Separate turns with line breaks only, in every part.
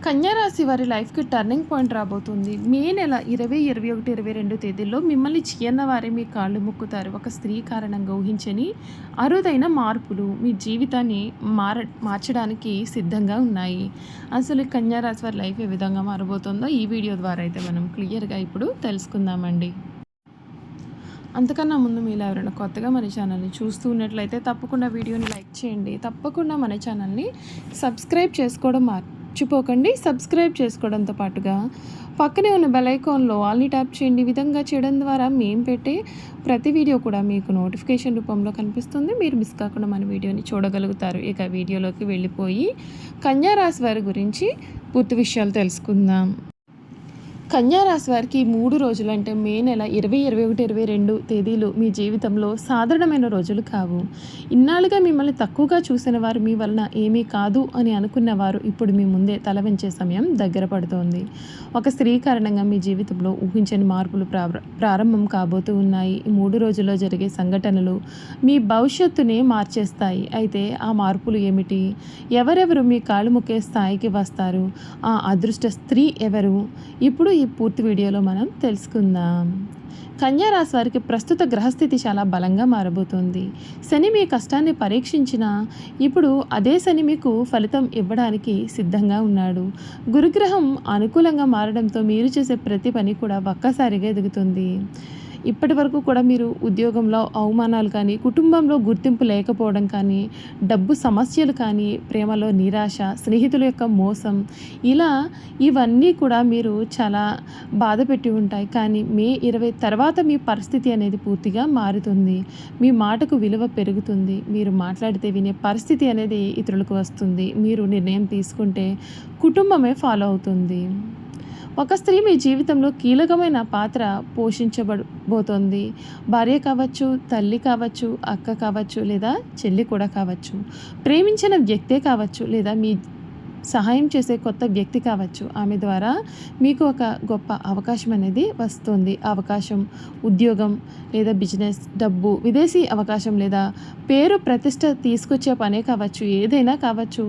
కన్యా రాశి వారి లైఫ్‌కి టర్నింగ్ పాయింట్ రాబోతుంది. మే నెల 20, 21, 22 తేదీల్లో మిమ్మల్ని వారే మీ కాళ్ళు మొక్కుతారు. ఒక స్త్రీ కారణంగా ఊహించని అరుదైన మార్పులు మీ జీవితాన్ని మార్చడానికి సిద్ధంగా ఉన్నాయి. అసలు కన్యా రాశి వారి లైఫ్ ఏ విధంగా మారబోతుందో ఈ వీడియో ద్వారా అయితే మనం క్లియర్‌గా ఇప్పుడు తెలుసుకుందామండి. అంతకన్నా ముందు మీలో ఎవరైనా కొత్తగా మన ఛానల్ని చూస్తూ ఉన్నట్లయితే తప్పకుండా వీడియోని లైక్ చేయండి. తప్పకుండా మన ఛానల్ని సబ్స్క్రైబ్ చేసుకోవడం మర్చిపోకండి. సబ్స్క్రైబ్ చేసుకోవడంతో పాటుగా పక్కనే ఉన్న బెల్ ఐకాన్లో ఆల్ని ట్యాప్ చేయండి. ఈ విధంగా చేయడం ద్వారా మేము పెట్టే ప్రతి వీడియో కూడా మీకు నోటిఫికేషన్ రూపంలో కనిపిస్తుంది. మీరు మిస్ కాకుండా మన వీడియోని చూడగలుగుతారు. ఇక వీడియోలోకి వెళ్ళిపోయి కన్యా రాశి వారి గురించి పూర్తి విషయాలు తెలుసుకుందాం. కన్యా రాశి వారికి 3 రోజులు అంటే మే నెల 20, 21, 22 తేదీలు మీ జీవితంలో సాధారణమైన రోజులు కావు. ఇన్నాళ్ళుగా మిమ్మల్ని తక్కువగా చూసిన వారు మీ వలన ఏమీ కాదు అని అనుకున్నవారు ఇప్పుడు మీ ముందే తల వంచే సమయం దగ్గర పడుతోంది. ఒక స్త్రీ కారణంగా మీ జీవితంలో ఊహించని మార్పులు ప్రారంభం కాబోతూ ఉన్నాయి. ఈ 3 రోజుల్లో జరిగే సంఘటనలు మీ భవిష్యత్తుని మార్చేస్తాయి. అయితే ఆ మార్పులు ఏమిటి? ఎవరెవరు మీ కాళ్ళు మొక్కే స్థాయికి వస్తారు? ఆ అదృష్ట స్త్రీ ఎవరు? ఇప్పుడు ఈ పూర్తి వీడియోలో మనం తెలుసుకుందాం. కన్యా రాశి వారికి ప్రస్తుత గ్రహస్థితి చాలా బలంగా మారబోతోంది. శని మీ కష్టాన్ని పరీక్షించినా ఇప్పుడు అదే శని మీకు ఫలితం ఇవ్వడానికి సిద్ధంగా ఉన్నాడు. గురుగ్రహం అనుకూలంగా మారడంతో మీరు చేసే ప్రతి పని కూడా ఒక్కసారిగా ఎదుగుతుంది. ఇప్పటి వరకు కూడా మీరు ఉద్యోగంలో అవమానాలు కానీ, కుటుంబంలో గుర్తింపు లేకపోవడం కానీ, డబ్బు సమస్యలు కానీ, ప్రేమలో నిరాశ, స్నేహితుల యొక్క మోసం, ఇలా ఇవన్నీ కూడా మీరు చాలా బాధ పెట్టి ఉంటాయి. కానీ మే 20 తర్వాత మీ పరిస్థితి అనేది పూర్తిగా మారుతుంది. మీ మాటకు విలువ పెరుగుతుంది. మీరు మాట్లాడితే వినే పరిస్థితి అనేది ఇతరులకు వస్తుంది. మీరు నిర్ణయం తీసుకుంటే కుటుంబమే ఫాలో అవుతుంది. ఒక స్త్రీ మీ జీవితంలో కీలకమైన పాత్ర పోషించబోతోంది. భార్య కావచ్చు, తల్లి కావచ్చు, అక్క కావచ్చు, లేదా చెల్లి కూడా కావచ్చు. ప్రేమించిన వ్యక్తే కావచ్చు, లేదా మీ సహాయం చేసే కొత్త వ్యక్తి కావచ్చు. ఆమె ద్వారా మీకు ఒక గొప్ప అవకాశం అనేది వస్తుంది. అవకాశం ఉద్యోగం లేదా బిజినెస్, డబ్బు, విదేశీ అవకాశం లేదా పేరు ప్రతిష్ట తీసుకొచ్చే పనే కావచ్చు, ఏదైనా కావచ్చు.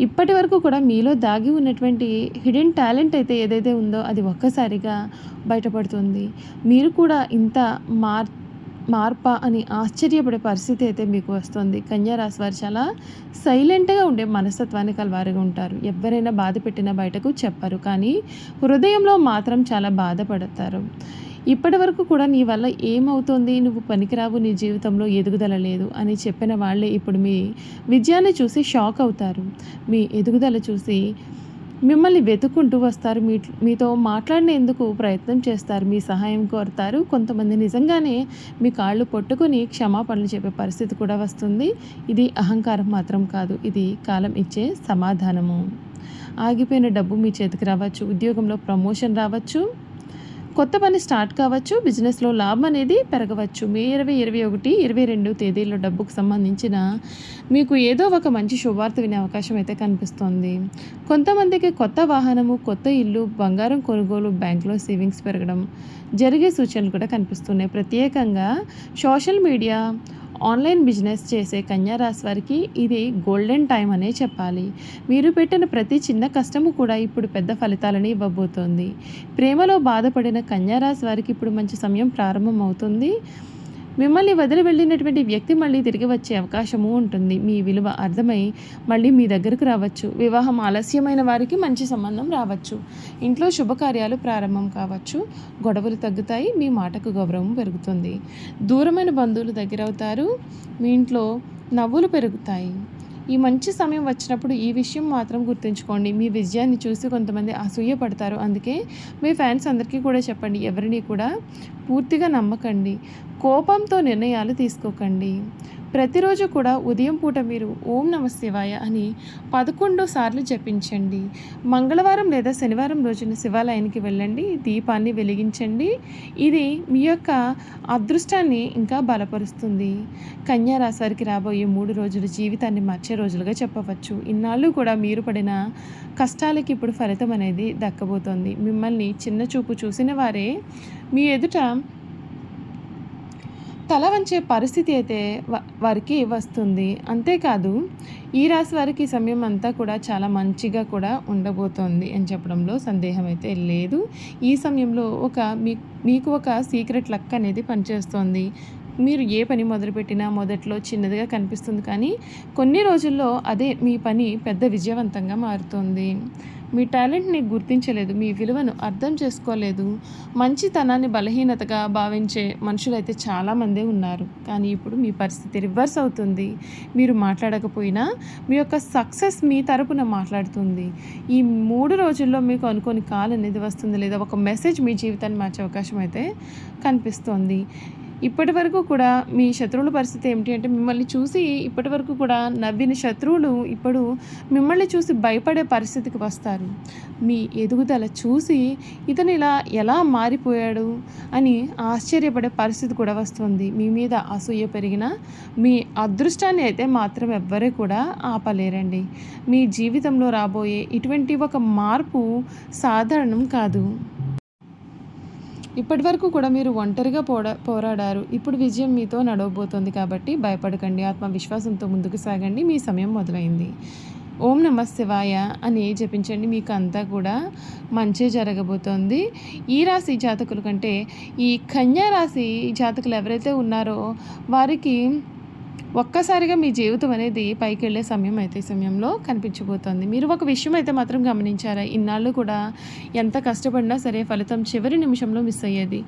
ఇప్పటి వరకు కూడా మీలో దాగి ఉన్నటువంటి హిడెన్ టాలెంట్ అయితే ఏదైతే ఉందో అది ఒక్కసారిగా బయటపడుతుంది. మీరు కూడా ఇంత మార్పా అని ఆశ్చర్యపడే పరిస్థితి అయితే మీకు వస్తుంది. కన్యా రాశి వారు చాలా సైలెంట్గా ఉండే మనస్తత్వాన్ని కలవారుగా ఉంటారు. ఎవరైనా బాధ పెట్టినా బయటకు చెప్పరు, కానీ హృదయంలో మాత్రం చాలా బాధపడతారు. ఇప్పటి వరకు కూడా నీ వల్ల ఏమవుతుంది, నువ్వు పనికిరావు, నీ జీవితంలో ఎదుగుదల లేదు అని చెప్పిన వాళ్ళే ఇప్పుడు మీ విజయాన్ని చూసి షాక్ అవుతారు. మీ ఎదుగుదల చూసి మిమ్మల్ని వెతుక్కుంటూ వస్తారు. మీతో మాట్లాడినందుకు ప్రయత్నం చేస్తారు, మీ సహాయం కోరుతారు. కొంతమంది నిజంగానే మీ కాళ్ళు పట్టుకొని క్షమాపణలు చెప్పే పరిస్థితి కూడా వస్తుంది. ఇది అహంకారం మాత్రం కాదు, ఇది కాలం ఇచ్చే సమాధానము. ఆగిపోయిన డబ్బు మీ చేతికి రావచ్చు, ఉద్యోగంలో ప్రమోషన్ రావచ్చు, కొత్త పని స్టార్ట్ కావచ్చు, బిజినెస్లో లాభం అనేది పెరగవచ్చు. మే 20, 21, 22 తేదీల్లో డబ్బుకు సంబంధించిన మీకు ఏదో ఒక మంచి శుభవార్త వినే అవకాశం అయితే కనిపిస్తోంది. కొంతమందికి కొత్త వాహనము, కొత్త ఇల్లు, బంగారం కొనుగోలు, బ్యాంకులో సేవింగ్స్ పెరగడం జరిగే సూచనలు కూడా కనిపిస్తున్నాయి. ప్రత్యేకంగా సోషల్ మీడియా, ఆన్లైన్ బిజినెస్ చేసే కన్యా రాశి వారికి ఇది గోల్డెన్ టైం అనే చెప్పాలి. మీరు పెట్టిన ప్రతి చిన్న కష్టము కూడా ఇప్పుడు పెద్ద ఫలితాలని ఇవ్వబోతోంది. ప్రేమలో బాధపడిన కన్యా రాశి వారికి ఇప్పుడు మంచి సమయం ప్రారంభం అవుతుంది. మిమ్మల్ని వదిలి వెళ్ళినటువంటి వ్యక్తి మళ్ళీ తిరిగి వచ్చే అవకాశము ఉంటుంది. మీ విలువ అర్థమై మళ్ళీ మీ దగ్గరకు రావచ్చు. వివాహం ఆలస్యమైన వారికి మంచి సంబంధం రావచ్చు. ఇంట్లో శుభకార్యాలు ప్రారంభం కావచ్చు. గొడవలు తగ్గుతాయి, మీ మాటకు గౌరవం పెరుగుతుంది. దూరమైన బంధువులు దగ్గరవుతారు, మీ ఇంట్లో నవ్వులు పెరుగుతాయి. ఈ మంచి సమయం వచ్చినప్పుడు ఈ విషయం మాత్రం గుర్తుంచుకోండి, మీ విజయాన్ని చూసి కొంతమంది అసూయపడతారు. అందుకే మీ ఫ్యాన్స్ అందరికీ కూడా చెప్పండి, ఎవరిని కూడా పూర్తిగా నమ్మకండి, కోపంతో నిర్ణయాలు తీసుకోకండి. ప్రతిరోజు కూడా ఉదయం పూట మీరు ఓం నమ శివాయ అని 11 సార్లు జపించండి. మంగళవారం లేదా శనివారం రోజున శివాలయానికి వెళ్ళండి, దీపాన్ని వెలిగించండి. ఇది మీ యొక్క అదృష్టాన్ని ఇంకా బలపరుస్తుంది. కన్యా రాశి వారికి రాబోయే 3 రోజులు జీవితాన్ని మార్చే రోజులుగా చెప్పవచ్చు. ఇన్నాళ్ళు కూడా మీరు పడిన కష్టాలకి ఇప్పుడు ఫలితం అనేది దక్కబోతోంది. మిమ్మల్ని చిన్న చూపు చూసిన వారే మీ ఎదుట తల వంచే పరిస్థితి అయితే వారికి వస్తుంది. అంతేకాదు ఈ రాశి వారికి ఈ సమయం అంతా కూడా చాలా మంచిగా కూడా ఉండబోతోంది అని చెప్పడంలో సందేహం అయితే లేదు. ఈ సమయంలో మీకు ఒక సీక్రెట్ లక్ అనేది పనిచేస్తోంది. మీరు ఏ పని మొదలుపెట్టినా మొదట్లో చిన్నదిగా కనిపిస్తుంది, కానీ కొన్ని రోజుల్లో అదే మీ పని పెద్ద విజయవంతంగా మారుతుంది. మీ టాలెంట్ని గుర్తించలేదు, మీ విలువను అర్థం చేసుకోలేదు. మంచితనాన్ని బలహీనతగా భావించే మనుషులైతే చాలామందే ఉన్నారు. కానీ ఇప్పుడు మీ పరిస్థితి రివర్స్ అవుతుంది. మీరు మాట్లాడకపోయినా మీ యొక్క సక్సెస్ మీ తరపున మాట్లాడుతుంది. ఈ 3 రోజుల్లో మీకు అనుకోని కాల్ అనేది వస్తుంది, లేదా ఒక మెసేజ్ మీ జీవితాన్ని మార్చే అవకాశం అయితే కనిపిస్తోంది. ఇప్పటి వరకు కూడా మీ శత్రువుల పరిస్థితి ఏమిటి అంటే, మిమ్మల్ని చూసి ఇప్పటి వరకు కూడా నవ్విన శత్రువులు ఇప్పుడు మిమ్మల్ని చూసి భయపడే పరిస్థితికి వస్తారు. మీ ఎదుగుదల చూసి ఇతను ఇలా ఎలా మారిపోయాడు అని ఆశ్చర్యపడే పరిస్థితి కూడా వస్తుంది. మీ మీద అసూయ పెరిగినా మీ అదృష్టాన్ని అయితే మాత్రం ఎవ్వరూ కూడా ఆపలేరండి. మీ జీవితంలో రాబోయే ఇటువంటి ఒక మార్పు సాధారణం కాదు. ఇప్పటి వరకు కూడా మీరు ఒంటరిగా పోరాడారు. ఇప్పుడు విజయం మీతో నడవబోతోంది. కాబట్టి భయపడకండి, ఆత్మవిశ్వాసంతో ముందుకు సాగండి. మీ సమయం మొదలైంది. ఓం నమ శివాయ అని జపించండి. మీకు అంతా కూడా మంచి జరగబోతోంది. ఈ రాశి జాతకుల కంటే ఈ కన్యా రాశి జాతకులు ఎవరైతే ఉన్నారో వారికి ఒక్కసారిగా మీ జీవితం అనేది పైకి వెళ్ళే సమయం అయితే ఈ సమయంలో కనిపించబోతోంది. మీరు ఒక విషయం అయితే మాత్రం గమనించారా? ఇన్నాళ్ళు కూడా ఎంత కష్టపడినా సరే ఫలితం చివరి నిమిషంలో మిస్ అయ్యేది.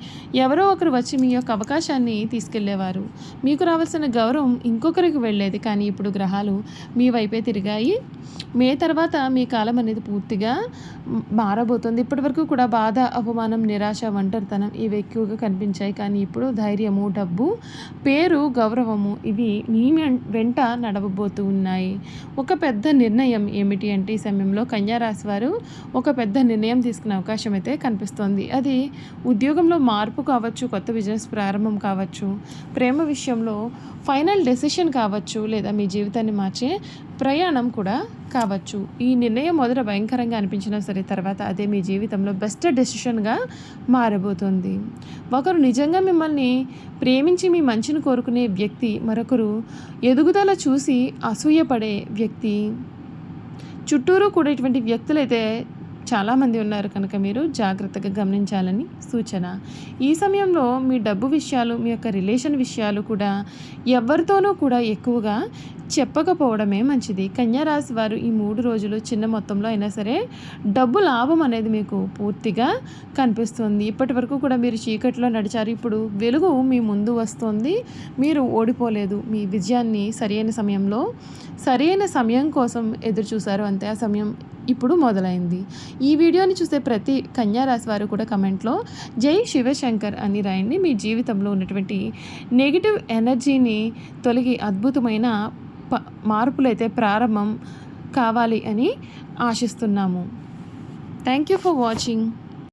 ఎవరో ఒకరు వచ్చి మీ యొక్క అవకాశాన్ని తీసుకెళ్లేవారు. మీకు రావాల్సిన గౌరవం ఇంకొకరికి వెళ్ళేది. కానీ ఇప్పుడు గ్రహాలు మీ వైపే తిరిగాయి. మే తర్వాత మీ కాలం అనేది పూర్తిగా మారబోతోంది. ఇప్పటి వరకు కూడా బాధ, అవమానం, నిరాశ, ఒంటరితనం ఇవి ఎక్కువగా కనిపించాయి. కానీ ఇప్పుడు ధైర్యము, డబ్బు, పేరు, గౌరవము ఇవి మీ వెంట నడవబోతూ ఉన్నాయి. ఒక పెద్ద నిర్ణయం ఏమిటి అంటే, ఈ సమయంలో కన్యా రాశి వారు ఒక పెద్ద నిర్ణయం తీసుకునే అవకాశం అయితే కనిపిస్తోంది. అది ఉద్యోగంలో మార్పు కావచ్చు, కొత్త బిజినెస్ ప్రారంభం కావచ్చు, ప్రేమ విషయంలో ఫైనల్ డెసిషన్ కావచ్చు, లేదా మీ జీవితాన్ని మార్చే ప్రయాణం కూడా కావచ్చు. ఈ నిర్ణయం మొదట భయంకరంగా అనిపించినా సరే తర్వాత అదే మీ జీవితంలో బెస్ట్ డెసిషన్గా మారబోతుంది. ఒకరు నిజంగా మిమ్మల్ని ప్రేమించి మీ మంచిని కోరుకునే వ్యక్తి, మరొకరు ఎదుగుదల చూసి అసూయపడే వ్యక్తి. చుట్టూరు కూడా ఇటువంటి వ్యక్తులైతే చాలామంది ఉన్నారు కనుక మీరు జాగ్రత్తగా గమనించాలని సూచన. ఈ సమయంలో మీ డబ్బు విషయాలు, మీ యొక్క రిలేషన్ విషయాలు కూడా ఎవరితోనూ కూడా ఎక్కువగా చెప్పకపోవడమే మంచిది. కన్యా రాశి వారు ఈ 3 రోజులు చిన్న మొత్తంలో అయినా సరే డబ్బు లాభం అనేది మీకు పూర్తిగా కనిపిస్తుంది. ఇప్పటి వరకు కూడా మీరు చీకట్లో నడిచారు, ఇప్పుడు వెలుగు మీ ముందు వస్తుంది. మీరు ఓడిపోలేదు. మీ విజయాన్ని సరైన సమయంలో సరైన సమయం కోసం ఎదురు చూశారు, అంతే. ఆ సమయం ఇప్పుడు మొదలైంది. ఈ వీడియోని చూసే ప్రతి కన్యా రాశి వారు కూడా కమెంట్లో జై శివశంకర్ అని రాయండి. మీ జీవితంలో ఉన్నటువంటి నెగిటివ్ ఎనర్జీని తొలగి అద్భుతమైన మార్పులైతే ప్రారంభం కావాలి అని ఆశిస్తున్నాము. Thank you for watching.